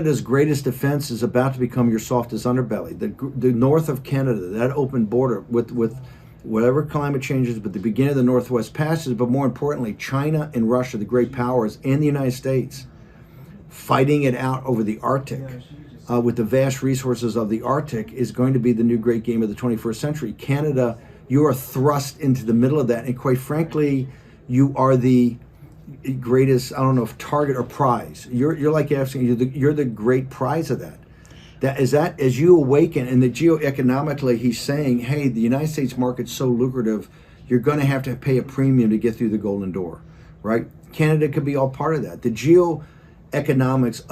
Canada's greatest defense is about to become your softest underbelly. The north of Canada, that open border with whatever climate changes, but the beginning of the Northwest Passage, but more importantly, China and Russia, the great powers, and the United States, fighting it out over the Arctic with the vast resources of the Arctic is going to be the new great game of the 21st century. Canada, you are thrust into the middle of that, and quite frankly, you are the greatest, I don't know if target or prize. You're like asking, you're the great prize of that. That as you awaken, and the geoeconomically, he's saying, hey, the United States market's so lucrative, you're going to have to pay a premium to get through the golden door, right? Canada could be all part of that. The geoeconomics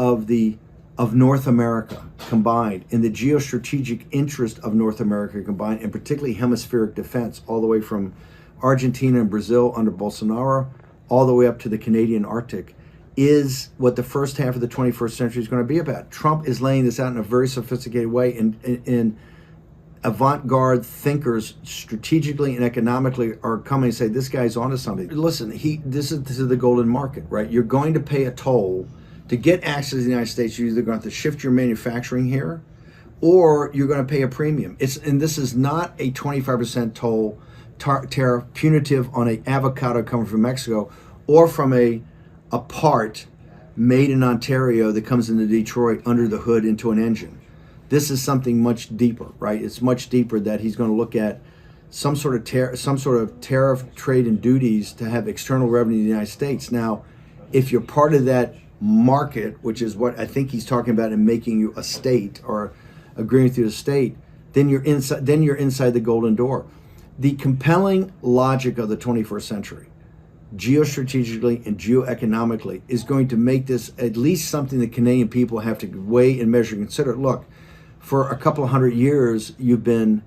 of North America combined, and the geostrategic interest of North America combined, and particularly hemispheric defense, all the way from Argentina and Brazil under Bolsonaro, all the way up to the Canadian Arctic, is what the first half of the 21st century is going to be about. Trump is laying this out in a very sophisticated way, and avant-garde thinkers strategically and economically are coming and say, this guy's onto something. Listen, this is the golden market, right? You're going to pay a toll to get access to the United States. You're either going to have to shift your manufacturing here, or you're going to pay a premium. And this is not a 25% toll tariff punitive on an avocado coming from Mexico, or from a part made in Ontario that comes into Detroit under the hood into an engine. This is something much deeper, right? It's much deeper, that he's going to look at some sort of tariff, trade, and duties to have external revenue in the United States. Now, if you're part of that market, which is what I think he's talking about in making you a state or agreeing with you to state, then you're inside. Then you're inside the golden door. The compelling logic of the 21st century, geostrategically and geoeconomically, is going to make this at least something that Canadian people have to weigh and measure and consider. Look, for a couple of hundred years, you've been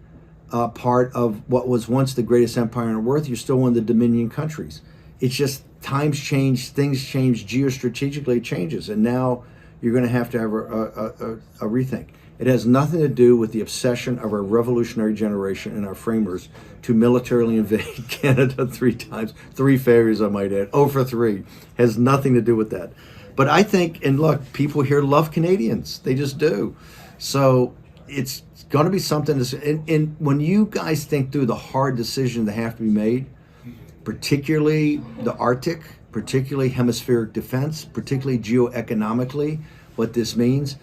part of what was once the greatest empire on earth. You're still one of the Dominion countries. It's just times change, things change, geostrategically it changes, and now you're going to have a rethink. It has nothing to do with the obsession of our revolutionary generation and our framers to militarily invade Canada 3 times, 3 failures I might add, 0 for 3, has nothing to do with that. But I think, and look, people here love Canadians, they just do. So it's going to be something and when you guys think through the hard decisions that have to be made, particularly the Arctic, particularly hemispheric defense, particularly geoeconomically, what this means,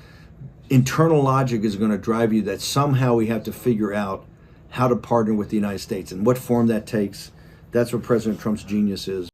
internal logic is going to drive you that somehow we have to figure out how to partner with the United States, and what form that takes. That's what President Trump's genius is.